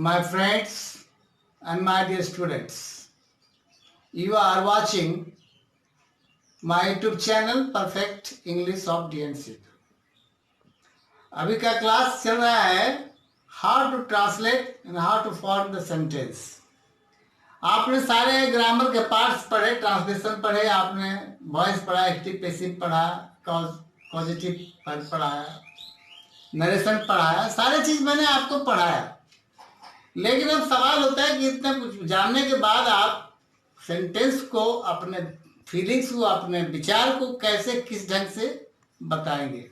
My friends and my dear students, you are watching my YouTube channel Perfect English of DNC। अभी का class चल रहा है how to translate and how to form the sentence. आपने सारे grammar के parts पढ़े, translation पढ़े, आपने वॉइस पढ़ा, एक्टिव पैसिव पढ़ा, पॉजिटिव पढ़ाया, नरेशन पढ़ाया, सारे चीज मैंने आपको पढ़ाया। लेकिन अब सवाल होता है कि इतना कुछ जानने के बाद आप सेंटेंस को, अपने फीलिंग्स को, अपने विचार को कैसे, किस ढंग से बताएंगे।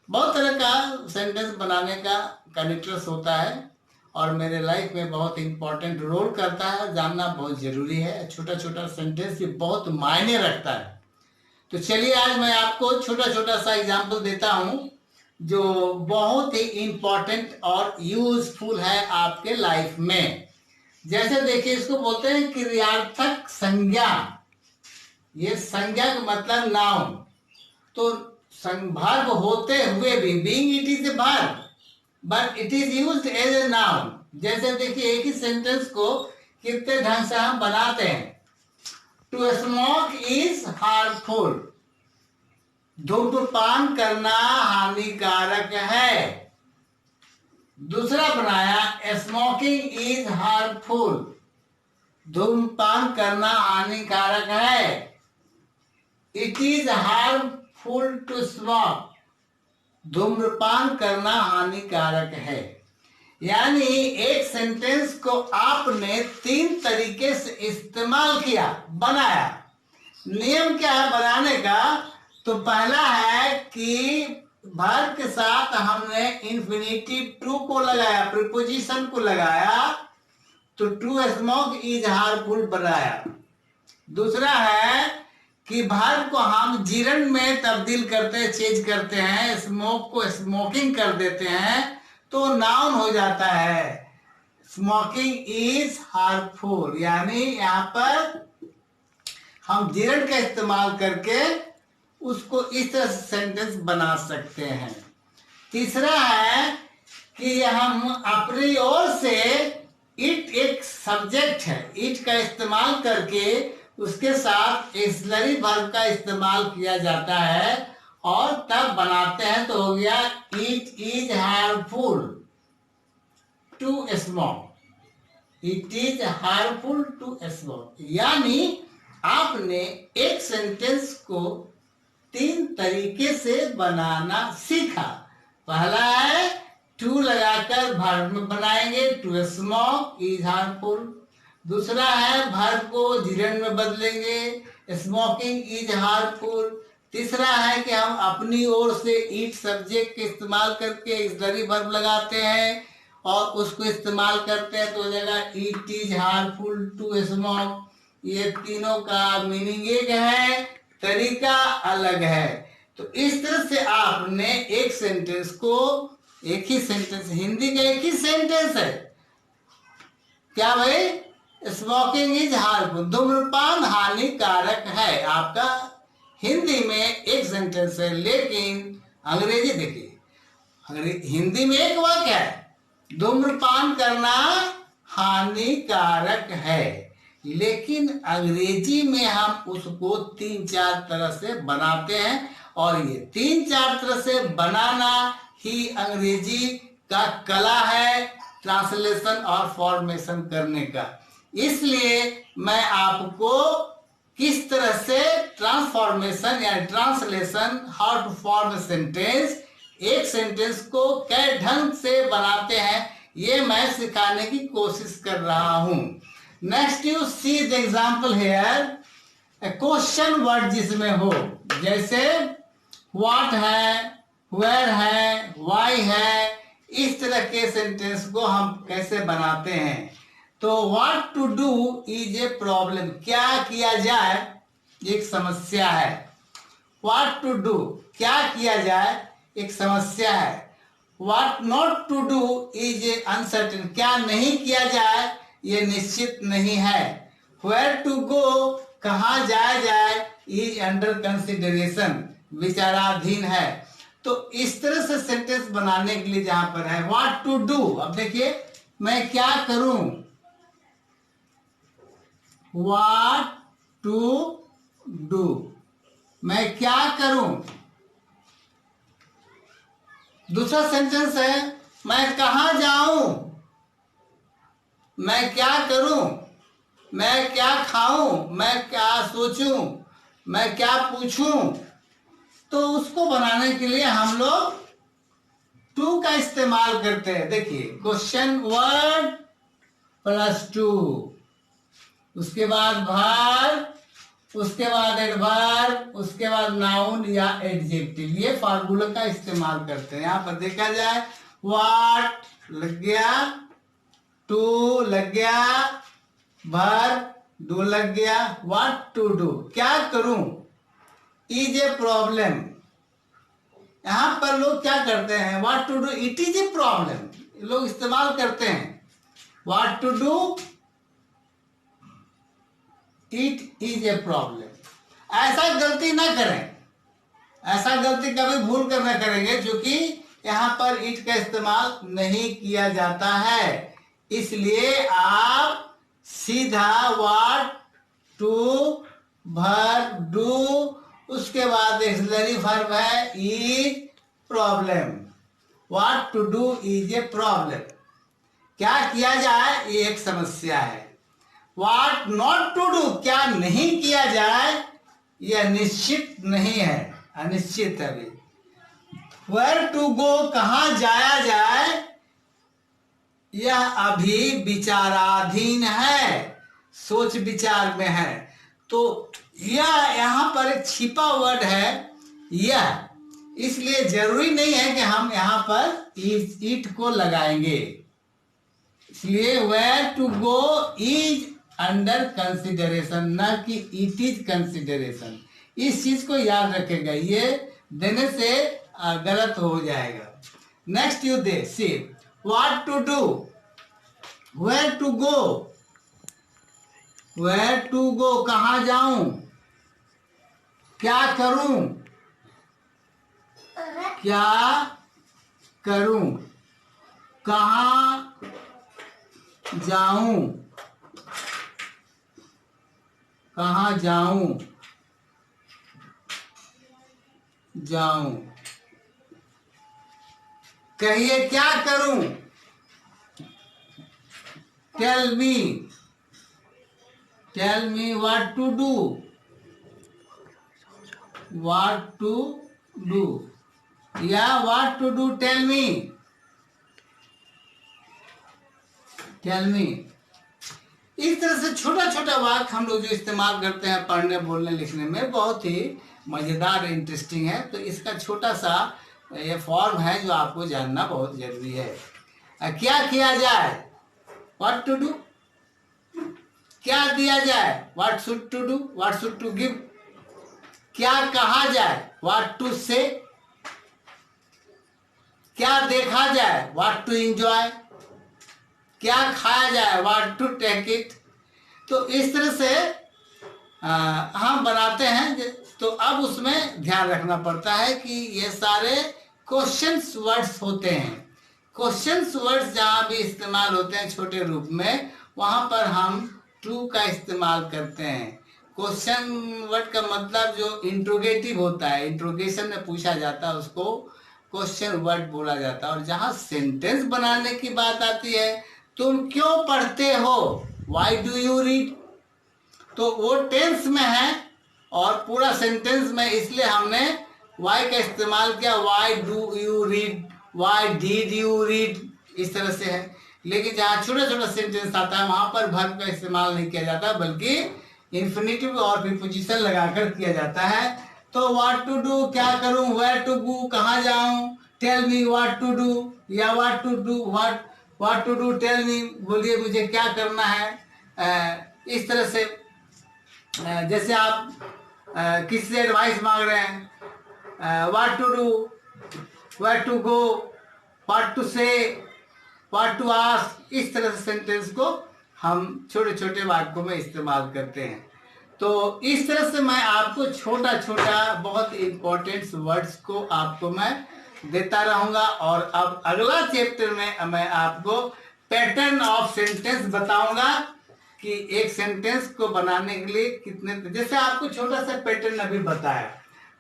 बहुत तरह का सेंटेंस बनाने का कनेक्टर्स होता है और मेरे लाइफ में बहुत इंपॉर्टेंट रोल करता है, जानना बहुत जरूरी है। छोटा छोटा सेंटेंस भी बहुत मायने रखता है। तो चलिए आज मैं आपको छोटा छोटा सा एग्जाम्पल देता हूँ जो बहुत ही इंपॉर्टेंट और यूजफुल है आपके लाइफ में। जैसे देखिए, इसको बोलते हैं क्रियार्थक संज्ञा। ये संज्ञा का मतलब नाउन। तो वर्ब होते हुए भी, being it is a verb but it is used as a noun. जैसे देखिए, एक ही सेंटेंस को कितने ढंग से हम बनाते हैं। टू स्मोक इज हार्मफुल, धूम्रपान करना हानिकारक है। दूसरा बनाया, स्मोकिंग इज हार्मफुल, धूम्रपान करना हानिकारक है। It is harmful to smoke, धूम्रपान करना हानिकारक है। यानी एक सेंटेंस को आपने तीन तरीके से इस्तेमाल किया, बनाया। नियम क्या है बनाने का? तो पहला है कि वर्ब के साथ हमने इंफिनिटिव टू को लगाया, प्रीपोजिशन को लगाया, तो टू स्मोक इज हार्मफुल बनाया। दूसरा है कि वर्ब को हम जिरन में तब्दील करते हैं, चेंज करते हैं, स्मोक को स्मोकिंग कर देते हैं, तो नाउन हो जाता है स्मोकिंग इज हार्मफुल। यानी यहाँ पर हम जिरन का इस्तेमाल करके उसको इस तरह से सेंटेंस बना सकते हैं। तीसरा है कि हम अपनी ओर से इट एक सब्जेक्ट है, इट का इस्तेमाल करके उसके साथ एक्सिलरी वर्ब का इस्तेमाल किया जाता है और तब बनाते हैं। तो हो गया it is harmful to smoke, it is harmful to smoke. यानी आपने एक सेंटेंस को तीन तरीके से बनाना सीखा। पहला है टू लगाकर वर्ब में बनाएंगे, टू स्मोक इज हार्मफुल। दूसरा है वर्ब को जिरन में बदलेंगे, स्मोकिंग इज हार्मफुल। तीसरा है कि हम अपनी ओर से इट सब्जेक्ट के इस्तेमाल करके एक्सिलरी वर्ब लगाते हैं और उसको इस्तेमाल करते हैं, तो हो जाएगा it is harmful to smoke. ये तीनों का मीनिंग एक है, तरीका अलग है। तो इस तरह से आपने एक सेंटेंस को, एक ही सेंटेंस, हिंदी का एक ही सेंटेंस है क्या भाई? स्मोकिंग इज हार्मफुल, धूम्रपान हानिकारक है। आपका हिंदी में एक सेंटेंस है, लेकिन अंग्रेजी देखिए, हिंदी में एक वाक्य है, धूम्रपान करना हानिकारक है, लेकिन अंग्रेजी में हम उसको तीन चार तरह से बनाते हैं और ये तीन चार तरह से बनाना ही अंग्रेजी का कला है, ट्रांसलेशन और फॉर्मेशन करने का। इसलिए मैं आपको किस तरह से ट्रांसफॉर्मेशन या translation, how to form a sentence, एक सेंटेंस को कै ढंग से बनाते हैं, ये मैं सिखाने की कोशिश कर रहा हूं। Next you see the example hair, question word जिसमें हो, जैसे व्हाट है, वेयर है, व्हाई है, इस तरह के सेंटेंस को हम कैसे बनाते हैं। तो what to do is a problem, क्या किया जाए एक समस्या है। व्हाट टू डू, क्या किया जाए एक समस्या है। What not to do is a uncertain, क्या नहीं किया जाए ये निश्चित नहीं है। वेयर टू गो, कहाँ जाया जाए, इज अंडर कंसिडरेशन, विचाराधीन है। तो इस तरह से सेंटेंस बनाने के लिए जहां पर है व्हाट टू डू, अब देखिए मैं क्या करूं, व्हाट टू डू, मैं क्या करूं। दूसरा सेंटेंस है मैं कहां जाऊं, मैं क्या करूं, मैं क्या खाऊं, मैं क्या सोचूं, मैं क्या पूछूं। तो उसको बनाने के लिए हम लोग टू का इस्तेमाल करते हैं। देखिए क्वेश्चन वर्ड प्लस टू, उसके बाद भार, उसके बाद एडवर्ब, उसके बाद नाउन या एडजेक्टिव, ये फार्मूला का इस्तेमाल करते हैं। यहां पर देखा जाए व्हाट लग गया, टू लग गया, वर्ब डू लग गया, व्हाट टू डू, क्या करूं, इज ए प्रॉब्लम। यहां पर लोग क्या करते हैं, what to do, it is a problem लोग इस्तेमाल करते हैं। What to do, it is a problem. ऐसा गलती ना करें, ऐसा गलती कभी भूल कर ना करेंगे, क्योंकि यहां पर इट का इस्तेमाल नहीं किया जाता है। इसलिए आप सीधा व्हाट टू वर्ब डू, उसके बाद एक्सिलरी वर्ब है is problem, what to do is a problem. क्या किया जाए ये एक समस्या है। व्हाट नॉट टू डू, क्या नहीं किया जाए, यह निश्चित नहीं है, अनिश्चित है। अभी वेयर टू गो, कहां जाया जाए, यह अभी विचाराधीन है, सोच विचार में है। तो यह यहां पर एक छिपा वर्ड है यह, इसलिए जरूरी नहीं है कि हम यहां पर इट को लगाएंगे। इसलिए where to go is under consideration, न कि इट इज कंसिडरेशन। इस चीज को याद रखेगा, ये देने से गलत हो जाएगा। Next you they see what to do, where to go, where to go कहां जाऊं, क्या करूं, क्या करूं, कहां जाऊं, कहां जाऊं, जाऊं, कहिए क्या करूं, tell me what to do, what to do, या what to do tell me, tell me. इस तरह से छोटा छोटा वाक्य हम लोग जो इस्तेमाल करते हैं पढ़ने बोलने लिखने में, बहुत ही मजेदार इंटरेस्टिंग है। तो इसका छोटा सा ये फॉर्म है जो आपको जानना बहुत जरूरी है। क्या किया जाए, व्हाट टू डू, क्या दिया जाए, what should to do, what should to give, क्या कहा जाए, व्हाट टू से, क्या देखा जाए, व्हाट टू एंजॉय, क्या खाया जाए, व्हाट टू टेक इट। तो इस तरह से हम बनाते हैं। तो अब उसमें ध्यान रखना पड़ता है कि ये सारे क्वेश्चंस वर्ड्स होते हैं। क्वेश्चंस वर्ड्स जहां भी इस्तेमाल होते हैं छोटे रूप में, वहां पर हम टू का इस्तेमाल करते हैं। क्वेश्चन वर्ड का मतलब जो इंट्रोगेटिव होता है, इंट्रोगेशन में पूछा जाता है, उसको क्वेश्चन वर्ड बोला जाता है। और जहां सेंटेंस बनाने की बात आती है, तुम क्यों पढ़ते हो, वाई डू यू रीड, तो वो टेंस में है और पूरा सेंटेंस में, इसलिए हमने वाई का इस्तेमाल किया, why do you read, why did you read, इस तरह से है। लेकिन जहाँ छोटा छोटा सेंटेंस आता है वहां पर वर्ब का इस्तेमाल नहीं किया जाता, बल्कि इंफिनिटिव और प्रीपोजिशन लगाकर किया जाता है। तो व्हाट टू डू, क्या करूं, वेयर टू गो, कहाँ जाऊं, tell me what to do, या what to do, what to do tell me, बोलिए मुझे क्या करना है। इस तरह से जैसे आप किसी से एडवाइस मांग रहे हैं, what to do, where to go, what to say, what to ask, इस तरह से सेंटेंस को हम छोटे छोटे वाक्यों में इस्तेमाल करते हैं। तो इस तरह से मैं आपको छोटा छोटा बहुत इंपॉर्टेंट वर्ड्स को आपको मैं देता रहूंगा। और अब अगला चैप्टर में मैं आपको पैटर्न ऑफ सेंटेंस बताऊंगा कि एक सेंटेंस को बनाने के लिए कितने, जैसे आपको छोटा सा पैटर्न अभी बताया,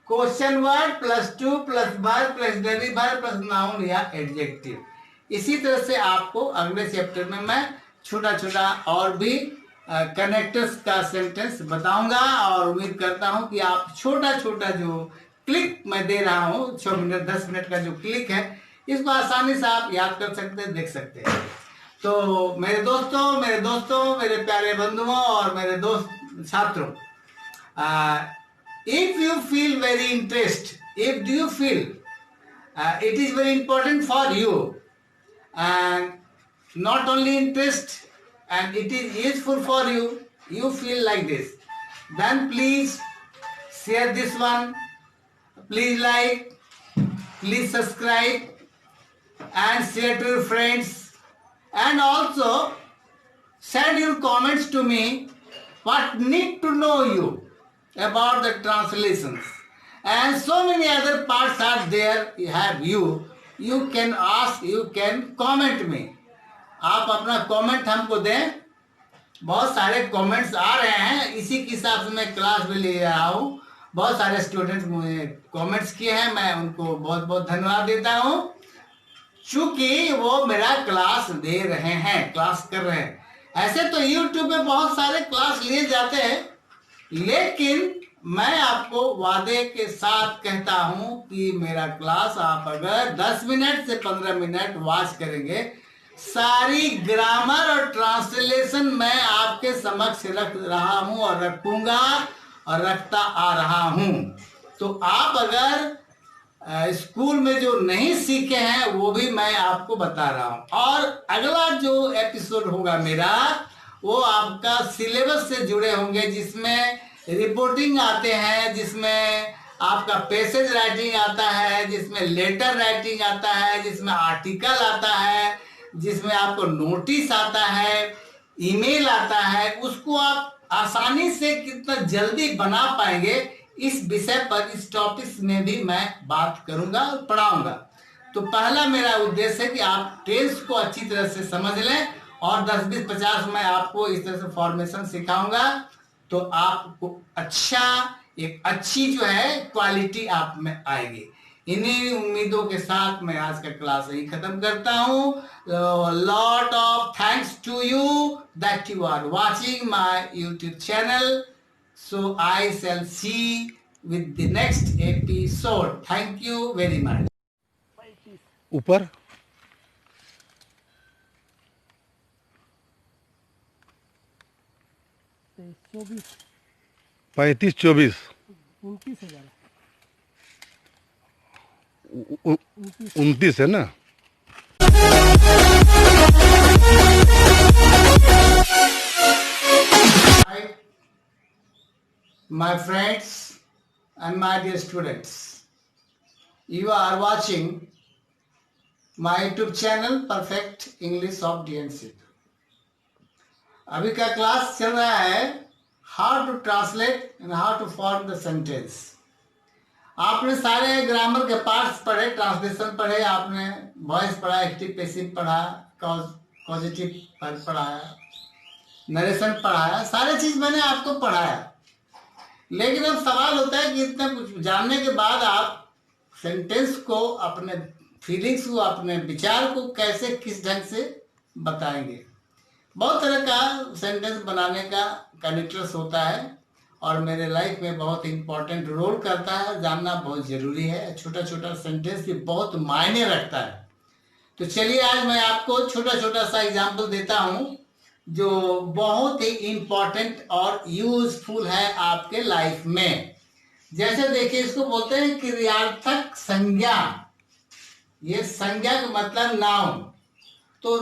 question word plus two plus verb plus auxiliary verb plus noun या एडजेक्टिव। इसी तरह से आपको अगले चैप्टर में मैं छोटा छोटा और भी कनेक्टर्स का सेंटेंस बताऊंगा, और उम्मीद करता हूं कि आप छोटा छोटा जो क्लिक मैं दे रहा हूं 6 मिनट 10 मिनट का जो क्लिक है, इसको आसानी से आप याद कर सकते हैं, देख सकते हैं। तो मेरे दोस्तों, मेरे प्यारे बंधुओं और मेरे दोस्त छात्रों, if you feel very interest, if do you feel it is very important for you, and not only interest, and it is useful for you, you feel like this, then please share this one, please like, please subscribe and share to your friends, and also send your comments to me what need to know you about the translations, and so many other parts are there. You can ask, you can comment me. आप अपना comment हमको दें, बहुत सारे comments आ रहे हैं, इसी के हिसाब से मैं क्लास भी ले रहा हूँ। बहुत सारे स्टूडेंट्स मुझे कमेंट्स किए हैं, मैं उनको बहुत बहुत धन्यवाद देता हूँ, चूंकि वो मेरा क्लास दे रहे हैं, क्लास कर रहे हैं। ऐसे तो YouTube पे बहुत सारे क्लास लिए जाते हैं, लेकिन मैं आपको वादे के साथ कहता हूं कि मेरा क्लास आप अगर 10 मिनट से 15 मिनट वॉच करेंगे, सारी ग्रामर और ट्रांसलेशन मैं आपके समक्ष रख रहा हूं और रखूंगा और रखता आ रहा हूं। तो आप अगर स्कूल में जो नहीं सीखे हैं वो भी मैं आपको बता रहा हूं। और अगला जो एपिसोड होगा मेरा, वो आपका सिलेबस से जुड़े होंगे, जिसमें रिपोर्टिंग आते हैं, जिसमें आपका पैसेज राइटिंग आता है, जिसमें लेटर राइटिंग आता है, जिसमें आर्टिकल आता है, जिसमें आपको नोटिस आता है, ईमेल आता है। उसको आप आसानी से कितना जल्दी बना पाएंगे, इस विषय पर, इस टॉपिक में भी मैं बात करूंगा और पढ़ाऊंगा। तो पहला मेरा उद्देश्य है कि आप टेंस को अच्छी तरह से समझ लें, और 10 20 50 मैं आपको इस तरह से फॉर्मेशन सिखाऊंगा, तो आपको एक अच्छी जो है क्वालिटी आप में आएगी। इन्हीं उम्मीदों के साथ मैं आज का क्लास यही खत्म करता हूँ। Lot of thanks to you that you are watching my YouTube channel. So I shall see with the next episode. Thank you very much. ऊपर 35 24 29 है ना। My friends and my dear students, you are watching my YouTube channel Perfect English of DNC। अभी का class चल रहा है how to translate and how to form the sentence. आपने सारे ग्रामर के पार्ट्स पढ़े, ट्रांसलेशन पढ़े, आपने वॉइस पढ़ा, एक्टिव पैसिव पढ़ा, पॉजिटिव पढ़ाया, नरेशन पढ़ाया, सारे चीज मैंने आपको पढ़ाया। लेकिन अब सवाल होता है कि इतना कुछ जानने के बाद आप सेंटेंस को, अपने फीलिंग्स को, अपने विचार को कैसे, किस ढंग से बताएंगे। बहुत तरह का सेंटेंस बनाने का कनेक्टर्स होता है, और मेरे लाइफ में बहुत इंपॉर्टेंट रोल करता है, जानना बहुत जरूरी है। छोटा छोटा सेंटेंस भी बहुत मायने रखता है। तो चलिए आज मैं आपको छोटा छोटा सा एग्जाम्पल देता हूँ, जो बहुत ही इंपॉर्टेंट और यूजफुल है आपके लाइफ में। जैसे देखिए, इसको बोलते हैं क्रियार्थक संज्ञा। ये संज्ञा का मतलब नाउन। तो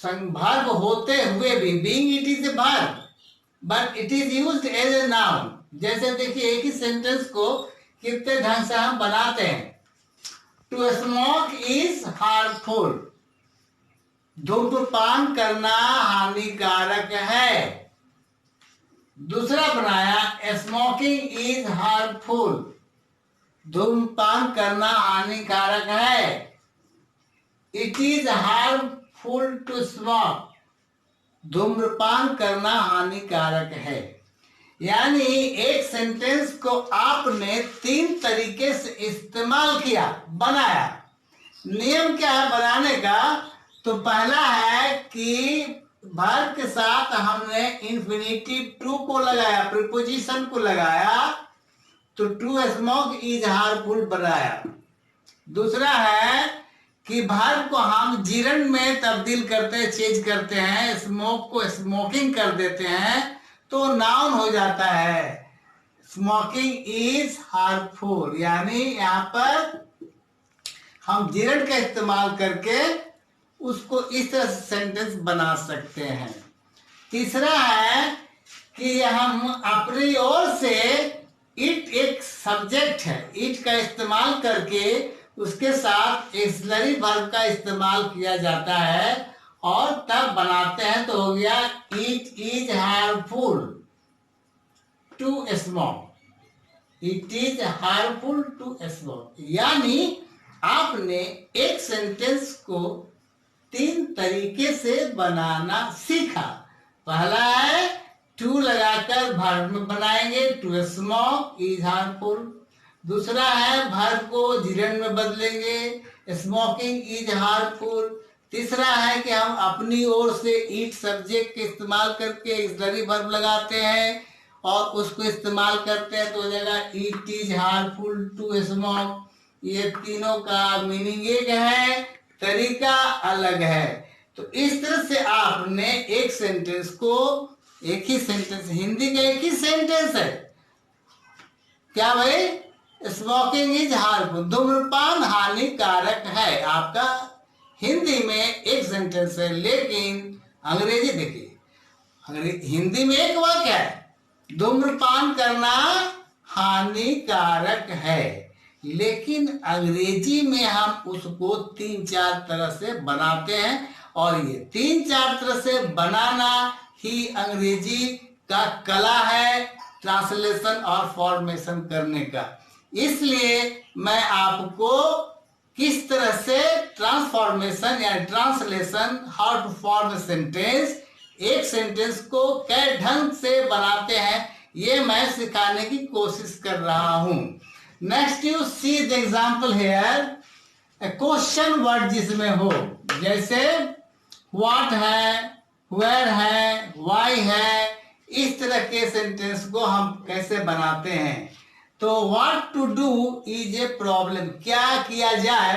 वर्ब होते हुए भी, being it is a verb, but it is used as a noun. जैसे देखिए, एक ही सेंटेंस को कितने ढंग से हम बनाते हैं। टू स्मोक इज हार्मफुल, धूम्रपान करना हानिकारक है। दूसरा बनाया, स्मोकिंग इज हार्मफुल, धूम्रपान करना हानिकारक है। It is harmful harmful to smoke, धूम्रपान करना हानिकारक है। यानी एक सेंटेंस को आपने 3 तरीके से इस्तेमाल किया, बनाया। नियम क्या है बनाने का? तो पहला है कि वर्ब के साथ हमने इंफिनिटिव टू को लगाया, प्रीपोजिशन को लगाया, तो टू स्मोक इज हार्मफुल बनाया। दूसरा है कि वर्ब को हम जिरन में तब्दील करते हैं, चेंज करते हैं, स्मोक को स्मोकिंग कर देते हैं, तो नाउन हो जाता है स्मोकिंग इज हार्मफुल। यानी यहाँ पर हम जिरन का इस्तेमाल करके उसको इस तरह से सेंटेंस बना सकते हैं। तीसरा है कि हम अपनी ओर से इट एक सब्जेक्ट है, इट का इस्तेमाल करके उसके साथ एक्सिलरी वर्ब का इस्तेमाल किया जाता है और तब बनाते हैं, तो हो गया it is harmful to smoke, it is harmful to smoke. यानी आपने एक सेंटेंस को 3 तरीके से बनाना सीखा। पहला है टू लगाकर वर्ब में बनाएंगे, टू स्मोक इज हार्मफुल। दूसरा है वर्ब को जिरन में बदलेंगे, स्मोकिंग इज हार्मफुल। तीसरा है कि हम अपनी ओर से इट सब्जेक्ट के इस्तेमाल करके एक्सिलरी वर्ब लगाते हैं और उसको इस्तेमाल करते हैं, तो हो जाएगा it is harmful to smoke. ये तीनों का मीनिंग एक है, तरीका अलग है। तो इस तरह से आपने एक सेंटेंस को, एक ही सेंटेंस, हिंदी का एक ही सेंटेंस है क्या भाई? स्मोकिंग इज हार्मफुल, धूम्रपान हानिकारक है, आपका हिंदी में एक सेंटेंस है। लेकिन अंग्रेजी देखिए, हिंदी में एक वाक्य है, धूम्रपान करना हानिकारक है, लेकिन अंग्रेजी में हम उसको 3-4 तरह से बनाते हैं, और ये 3-4 तरह से बनाना ही अंग्रेजी का कला है, ट्रांसलेशन और फॉर्मेशन करने का। इसलिए मैं आपको किस तरह से ट्रांसफॉर्मेशन या translation, how to form sentence, एक सेंटेंस को कै ढंग से बनाते हैं, ये मैं सिखाने की कोशिश कर रहा हूं। Next you see the example hair, question word जिसमें हो, जैसे व्हाट है, वेयर है, वाई है, इस तरह के सेंटेंस को हम कैसे बनाते हैं। तो what to do is a problem, क्या किया जाए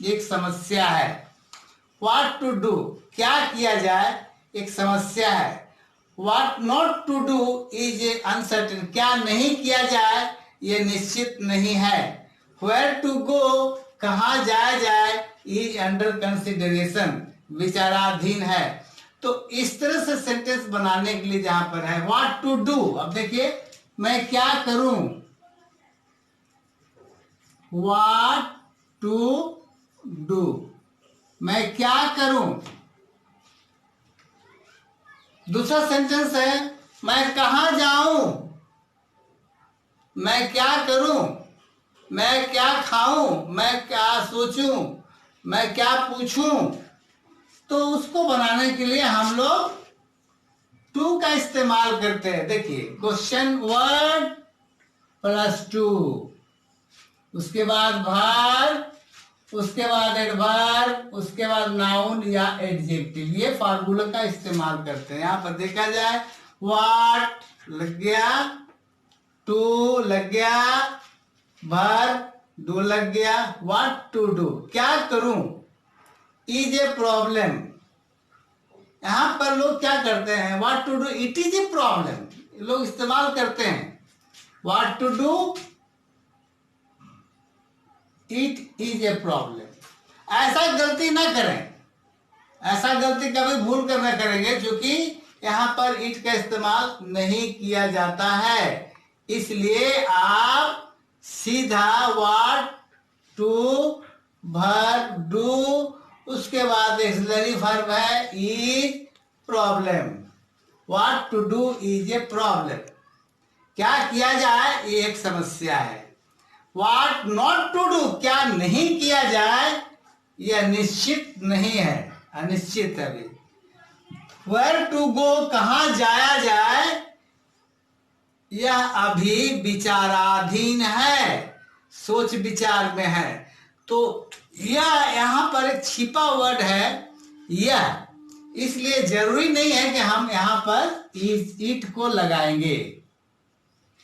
एक समस्या है। व्हाट टू डू, क्या किया जाए एक समस्या है। What not to do is a uncertain, क्या नहीं किया जाए ये निश्चित नहीं है। वेयर टू गो, कहाँ जाया जाए, इज अंडर कंसिडरेशन, विचाराधीन है। तो इस तरह से सेंटेंस बनाने के लिए जहां पर है व्हाट टू डू, अब देखिए मैं क्या करूं, व्हाट टू डू, मैं क्या करूं। दूसरा सेंटेंस है मैं कहां जाऊं, मैं क्या करूं, मैं क्या खाऊं, मैं क्या सोचूं, मैं क्या पूछूं। तो उसको बनाने के लिए हम लोग टू का इस्तेमाल करते हैं। देखिए क्वेश्चन वर्ड प्लस टू, उसके बाद वर्ब, उसके बाद एडवर्ब, उसके बाद नाउन या एडजेक्टिव, ये फार्मूला का इस्तेमाल करते हैं। यहां पर देखा जाए व्हाट लग गया, टू लग गया, वर्ब डू लग गया, व्हाट टू डू, क्या करूं, इज ए प्रॉब्लम। यहां पर लोग क्या करते हैं, what to do it is a problem, लोग इस्तेमाल करते हैं। What to do it is a problem. ऐसा गलती ना करें, ऐसा गलती कभी भूल कर ना करेंगे, क्योंकि यहां पर इट का इस्तेमाल नहीं किया जाता है। इसलिए आप सीधा व्हाट टू वर्ब डू, उसके बाद एक्सिलरी वर्ब है is problem, what to do is a problem, क्या किया जाए ये एक समस्या है। व्हाट नॉट टू डू, क्या नहीं किया जाए यह निश्चित नहीं है। अनिश्चित है अभी। वेयर टू गो, कहाँ जाया जाए, यह अभी विचाराधीन है, सोच विचार में है। तो यह यहाँ पर एक छिपा वर्ड है यह, इसलिए जरूरी नहीं है कि हम यहाँ पर इट को लगाएंगे।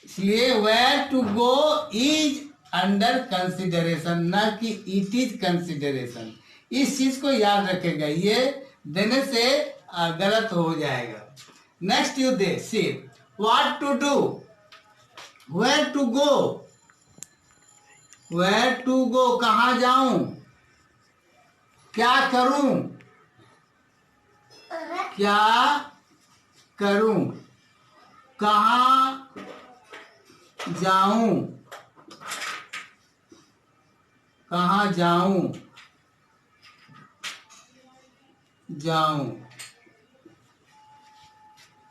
इसलिए where to go is under consideration, न कि इट इज कंसिडरेशन। इस चीज को याद रखेगा, ये देने से गलत हो जाएगा। Next you they see what to do, where to go, where to go कहाँ जाऊं, क्या करूं, क्या करूं, कहाँ जाऊं, कहाँ जाऊं, जाऊं,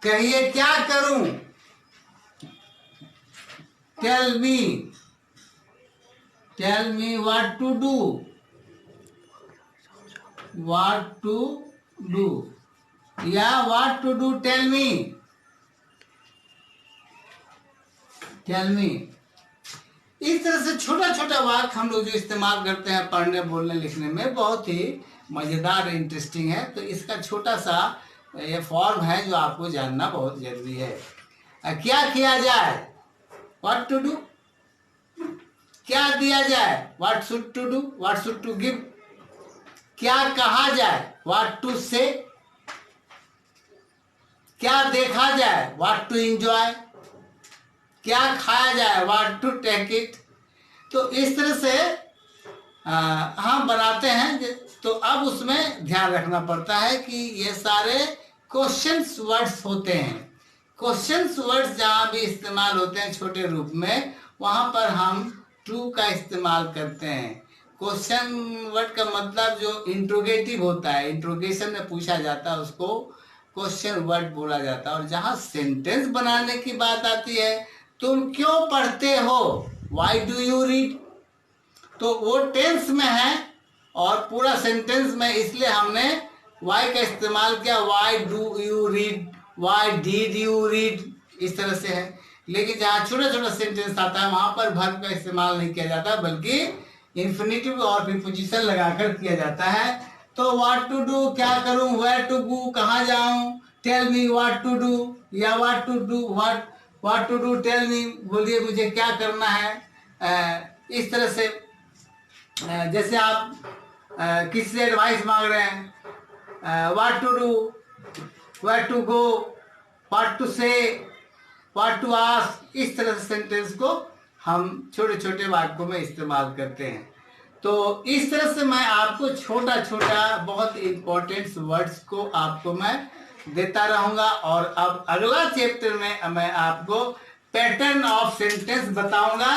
कहिए क्या करूं, tell me what to do, what to do, या what to do, tell me, tell me. इस तरह से छोटा छोटा वाक्य हम लोग जो इस्तेमाल करते हैं पढ़ने बोलने लिखने में, बहुत ही मजेदार इंटरेस्टिंग है। तो इसका छोटा सा ये फॉर्म है जो आपको जानना बहुत जरूरी है। क्या किया जाए, व्हाट टू डू, क्या दिया जाए, what should to do, what should to give, क्या कहा जाए, व्हाट टू से, क्या देखा जाए, व्हाट टू एंजॉय, क्या खाया जाए, व्हाट टू टेक इट। तो इस तरह से हम बनाते हैं। तो अब उसमें ध्यान रखना पड़ता है कि ये सारे क्वेश्चंस वर्ड्स होते हैं। क्वेश्चंस वर्ड्स जहाँ भी इस्तेमाल होते हैं छोटे रूप में, वहाँ पर हम टू का इस्तेमाल करते हैं। क्वेश्चन वर्ड का मतलब जो इंट्रोगेटिव होता है, इंट्रोगेशन में पूछा जाता है, उसको क्वेश्चन वर्ड बोला जाता है। और जहाँ सेंटेंस बनाने की बात आती है, तुम क्यों पढ़ते हो, वाई डू यू रीड, तो वो टेंस में है और पूरा सेंटेंस में, इसलिए हमने वाई का इस्तेमाल किया। Why do you read, why did you read, इस तरह से है। लेकिन जहाँ छोटा छोटा सेंटेंस आता है वहां पर वर्ब का इस्तेमाल नहीं किया जाता, बल्कि इन्फिनिटिव और प्रीपोजिशन लगाकर किया जाता है। तो व्हाट टू डू, क्या करूं, वेयर टू गो, कहाँ जाऊं, tell me what to do, या what to do, what to do, tell me, बोलिए मुझे क्या करना है। इस तरह से जैसे आप किसी से एडवाइस मांग रहे हैं, what to do, where to go, what to say, what to ask, इस तरह से सेंटेंस को हम छोटे छोटे वाक्यों में इस्तेमाल करते हैं। तो इस तरह से मैं आपको छोटा छोटा बहुत इंपॉर्टेंट वर्ड्स को आपको मैं देता रहूंगा। और अब अगला चैप्टर में मैं आपको पैटर्न ऑफ सेंटेंस बताऊंगा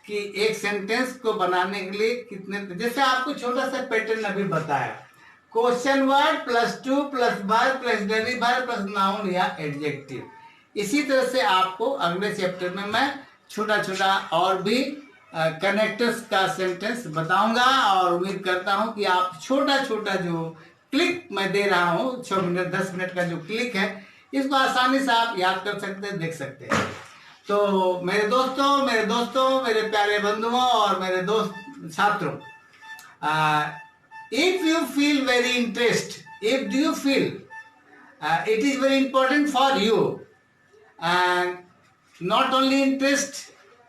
कि एक सेंटेंस को बनाने के लिए कितने, जैसे आपको छोटा सा पैटर्न अभी बताया, question word plus two plus verb plus daily verb plus noun या एडजेक्टिव। इसी तरह से आपको अगले चैप्टर में मैं छोटा छोटा और भी कनेक्टर्स का सेंटेंस बताऊंगा। और उम्मीद करता हूं कि आप छोटा छोटा जो क्लिक मैं दे रहा हूं, 6 मिनट 10 मिनट का जो क्लिक है, इसको आसानी से आप याद कर सकते हैं, देख सकते हैं। तो मेरे दोस्तों, मेरे प्यारे बंधुओं और मेरे दोस्त छात्रों, if you feel very interest, if do you feel it is very important for you, and not only interest,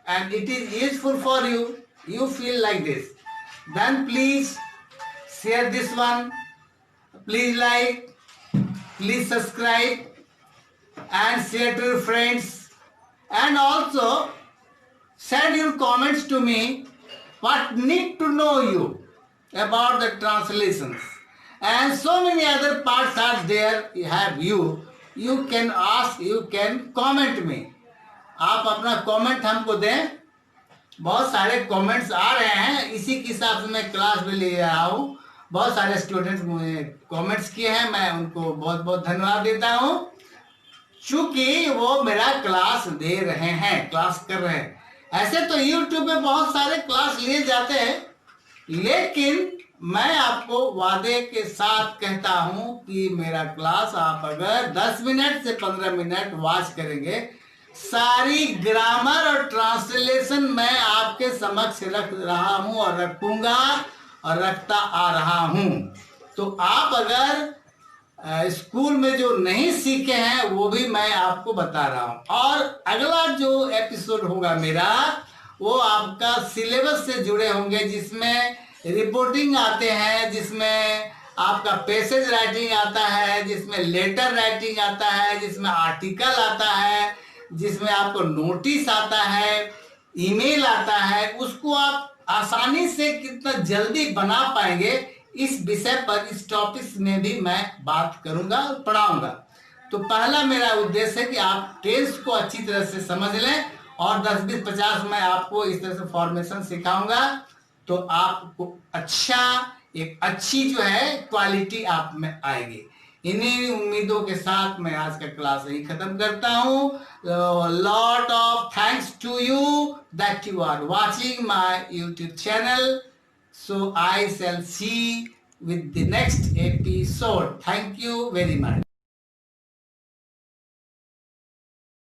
and it is useful for you, you feel like this, then please share this one, please like, please subscribe and share to your friends, and also send your comments to me what need to know you about the translations, and so many other parts are there. You can ask, you can comment me. आप अपना comment हमको दें। बहुत सारे comments आ रहे हैं, इसी के हिसाब से मैं क्लास में ले रहा हूँ। बहुत सारे स्टूडेंट्स मुझे कमेंट्स किए हैं, मैं उनको बहुत बहुत धन्यवाद देता हूँ, चूंकि वो मेरा क्लास दे रहे हैं, क्लास कर रहे हैं। ऐसे तो यूट्यूब पे बहुत सारे क्लास लिए जाते हैं, लेकिन मैं आपको वादे के साथ कहता हूं कि मेरा क्लास आप अगर 10 मिनट से 15 मिनट वॉच करेंगे, सारी ग्रामर और ट्रांसलेशन मैं आपके समक्ष रख रहा हूं और रखूंगा और रखता आ रहा हूं। तो आप अगर स्कूल में जो नहीं सीखे हैं वो भी मैं आपको बता रहा हूं। और अगला जो एपिसोड होगा मेरा, वो आपका सिलेबस से जुड़े होंगे, जिसमें रिपोर्टिंग आते हैं, जिसमें आपका पैसेज राइटिंग आता है, जिसमें लेटर राइटिंग आता है, जिसमें आर्टिकल आता है, जिसमें आपको नोटिस आता है, ईमेल आता है। उसको आप आसानी से कितना जल्दी बना पाएंगे, इस विषय पर, इस टॉपिक में भी मैं बात करूंगा और पढ़ाऊंगा। तो पहला मेरा उद्देश्य है कि आप टेंस को अच्छी तरह से समझ लें, और 10, 20, 50 मैं आपको इस तरह से फॉर्मेशन सिखाऊंगा, तो आपको एक अच्छी जो है क्वालिटी आप में आएगी। इन्हीं उम्मीदों के साथ मैं आज का क्लास यही खत्म करता हूँ। Lot of thanks to you that you are watching my YouTube channel. So I shall see with the next episode. Thank you very much.